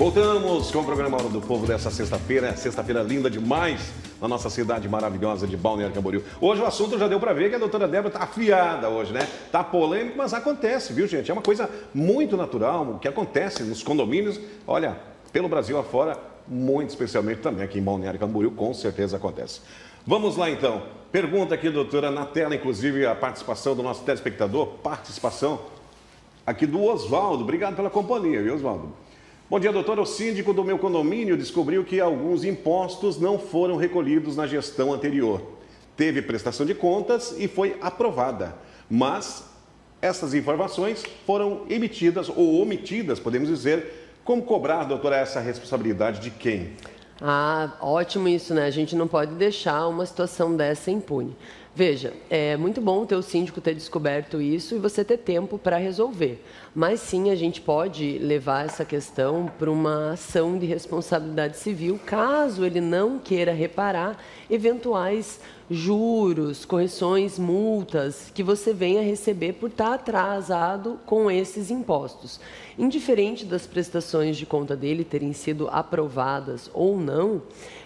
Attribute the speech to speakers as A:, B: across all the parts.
A: Voltamos com o programa Hora do Povo dessa sexta-feira. Sexta-feira linda demais na nossa cidade maravilhosa de Balneário Camboriú. Hoje o assunto já deu para ver que a doutora Débora está afiada hoje, né? Tá polêmico, mas acontece, viu, gente? É uma coisa muito natural, o que acontece nos condomínios, olha, pelo Brasil afora, muito especialmente também aqui em Balneário Camboriú, com certeza acontece. Vamos lá então. Pergunta aqui, doutora, na tela, inclusive a participação do nosso telespectador, participação aqui do Oswaldo. Obrigado pela companhia, viu, Oswaldo? Bom dia, doutora. O síndico do meu condomínio descobriu que alguns impostos não foram recolhidos na gestão anterior. Teve prestação de contas e foi aprovada, mas essas informações foram emitidas ou omitidas, podemos dizer. Como cobrar, doutora, essa responsabilidade de quem?
B: Ah, ótimo isso, né? A gente não pode deixar uma situação dessa impune. Veja, é muito bom ter o síndico ter descoberto isso e você ter tempo para resolver. Mas sim, a gente pode levar essa questão para uma ação de responsabilidade civil, caso ele não queira reparar eventuais juros, correções, multas que você venha receber por estar atrasado com esses impostos. Indiferente das prestações de conta dele terem sido aprovadas ou não,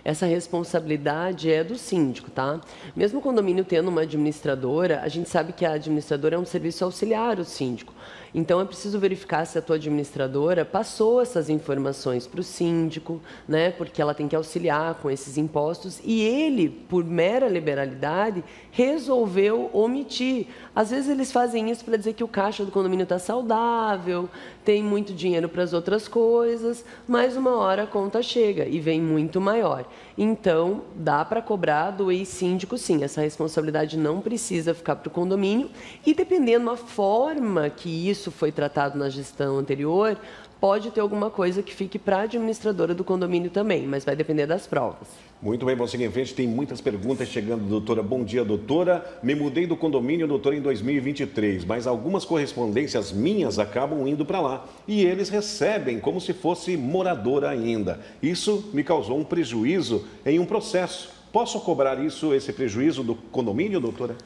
B: essa responsabilidade é do síndico, tá? Mesmo o condomínio tendo uma administradora, a gente sabe que a administradora é um serviço auxiliar ao síndico. Então, é preciso verificar se a tua administradora passou essas informações para o síndico, né? Porque ela tem que auxiliar com esses impostos e ele, por mera liberalidade, resolveu omitir. Às vezes, eles fazem isso para dizer que o caixa do condomínio está saudável, tem muito dinheiro para as outras coisas, mas uma hora a conta chega e vem muito maior. Então, dá para cobrar do ex-síndico, sim. Essa responsabilidade não precisa ficar para o condomínio e, dependendo da forma que isso foi tratado na gestão anterior, pode ter alguma coisa que fique para a administradora do condomínio também, mas vai depender das provas.
A: Muito bem, vamos seguir em frente. Tem muitas perguntas chegando, doutora. Bom dia, doutora. Me mudei do condomínio, doutora, em 2023, mas algumas correspondências minhas acabam indo para lá e eles recebem como se fosse moradora ainda. Isso me causou um prejuízo em um processo. Posso cobrar esse prejuízo do condomínio, doutora?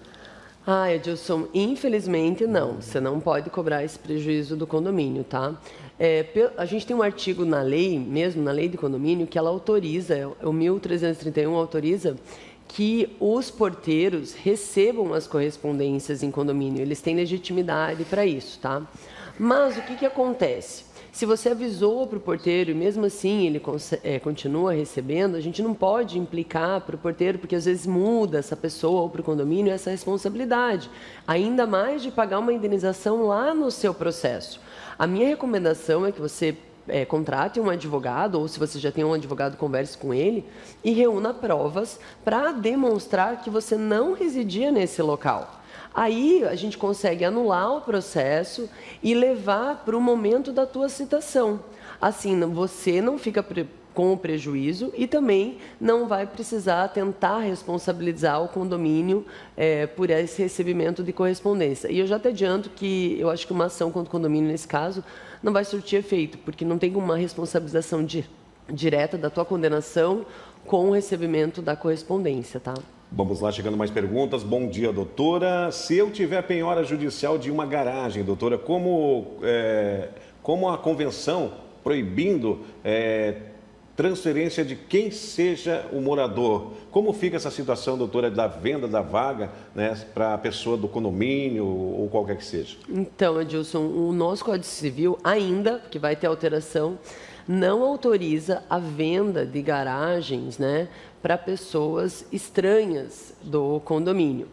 B: Ah, Edilson, infelizmente não. Você não pode cobrar esse prejuízo do condomínio, tá? A gente tem um artigo na lei, mesmo na lei de condomínio, que ela autoriza, o 1331 autoriza que os porteiros recebam as correspondências em condomínio. Eles têm legitimidade para isso, tá? Mas o que acontece? Se você avisou para o porteiro e mesmo assim ele continua recebendo, a gente não pode implicar para o porteiro, porque às vezes muda essa pessoa ou para o condomínio essa responsabilidade, ainda mais de pagar uma indenização lá no seu processo. A minha recomendação é que você contrate um advogado, ou se você já tem um advogado, converse com ele e reúna provas para demonstrar que você não residia nesse local. Aí a gente consegue anular o processo e levar para o momento da tua citação. Assim, você não fica com o prejuízo e também não vai precisar tentar responsabilizar o condomínio por esse recebimento de correspondência. E eu já te adianto que eu acho que uma ação contra o condomínio, nesse caso, não vai surtir efeito, porque não tem uma responsabilização direta da tua condenação com o recebimento da correspondência, tá?
A: Vamos lá, chegando mais perguntas. Bom dia, doutora. Se eu tiver penhora judicial de uma garagem, doutora, como a convenção proibindo transferência de quem seja o morador, como fica essa situação, doutora, da venda da vaga, né, para a pessoa do condomínio ou qualquer que seja?
B: Então, Edilson, o nosso Código Civil ainda, que vai ter alteração, não autoriza a venda de garagens, né, para pessoas estranhas do condomínio.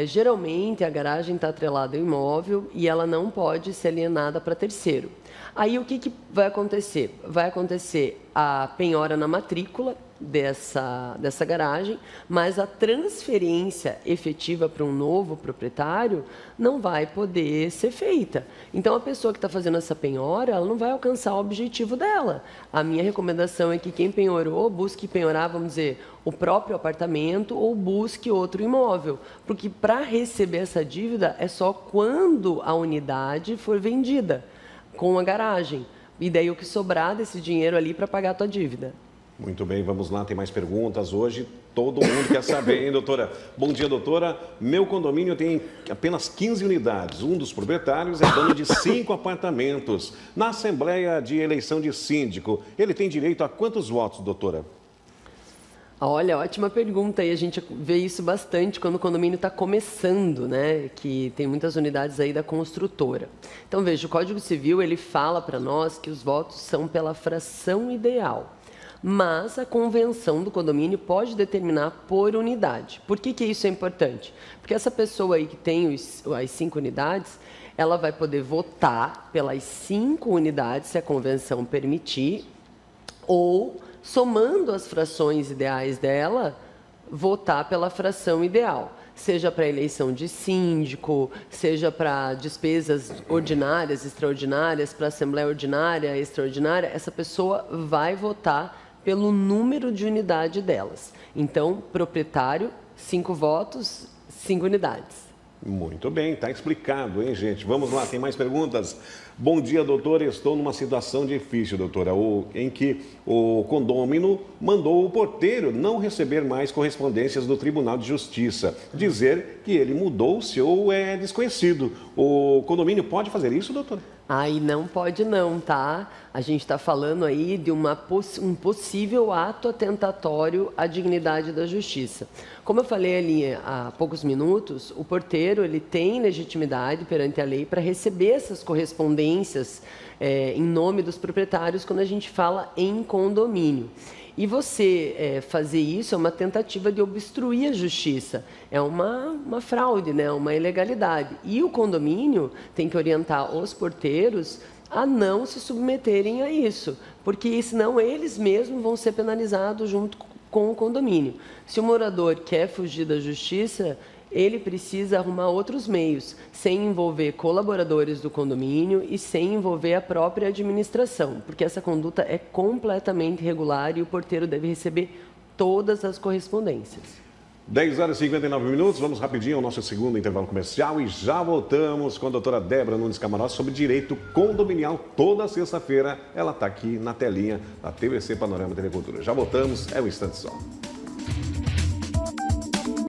B: Geralmente, a garagem está atrelada ao imóvel e ela não pode ser alienada para terceiro. Aí, o que vai acontecer? Vai acontecer a penhora na matrícula dessa garagem, mas a transferência efetiva para um novo proprietário não vai poder ser feita. Então, a pessoa que está fazendo essa penhora, ela não vai alcançar o objetivo dela. A minha recomendação é que quem penhorou, busque penhorar, vamos dizer, o próprio apartamento ou busque outro imóvel, porque para receber essa dívida é só quando a unidade for vendida com a garagem. E daí o que sobrar desse dinheiro ali para pagar a tua dívida.
A: Muito bem, vamos lá, tem mais perguntas hoje. Todo mundo quer saber, hein, doutora? Bom dia, doutora. Meu condomínio tem apenas 15 unidades. Um dos proprietários é dono de 5 apartamentos. Na Assembleia de Eleição de Síndico, ele tem direito a quantos votos, doutora?
B: Olha, ótima pergunta. E a gente vê isso bastante quando o condomínio está começando, né? Que tem muitas unidades aí da construtora. Então, veja, o Código Civil, ele fala para nós que os votos são pela fração ideal. Mas a convenção do condomínio pode determinar por unidade. Por que isso é importante? Porque essa pessoa aí que tem as 5 unidades, ela vai poder votar pelas 5 unidades, se a convenção permitir, ou, somando as frações ideais dela, votar pela fração ideal. Seja para eleição de síndico, seja para despesas ordinárias, extraordinárias, para assembleia ordinária, extraordinária, essa pessoa vai votar pelo número de unidade delas. Então, proprietário, 5 votos, 5 unidades.
A: Muito bem, está explicado, hein, gente? Vamos lá, tem mais perguntas? Bom dia, doutora. Estou numa situação difícil, doutora, em que o condômino mandou o porteiro não receber mais correspondências do Tribunal de Justiça, dizer que ele mudou-se ou é desconhecido. O condomínio pode fazer isso, doutora?
B: Aí não pode não, tá? A gente está falando aí de um possível ato atentatório à dignidade da justiça. Como eu falei ali há poucos minutos, o porteiro ele tem legitimidade perante a lei para receber essas correspondências em nome dos proprietários quando a gente fala em condomínio. E você fazer isso é uma tentativa de obstruir a justiça, é uma fraude, né? Uma ilegalidade. E o condomínio tem que orientar os porteiros a não se submeterem a isso, porque senão eles mesmos vão ser penalizados junto com o condomínio. Se o morador quer fugir da justiça, ele precisa arrumar outros meios, sem envolver colaboradores do condomínio e sem envolver a própria administração, porque essa conduta é completamente irregular e o porteiro deve receber todas as correspondências.
A: 10 horas e 59 minutos, vamos rapidinho ao nosso segundo intervalo comercial e já voltamos com a doutora Débora Nunes Camarossi sobre direito condominial. Toda sexta-feira ela está aqui na telinha da TVC Panorama TV Cultura. Já voltamos, é um instante só.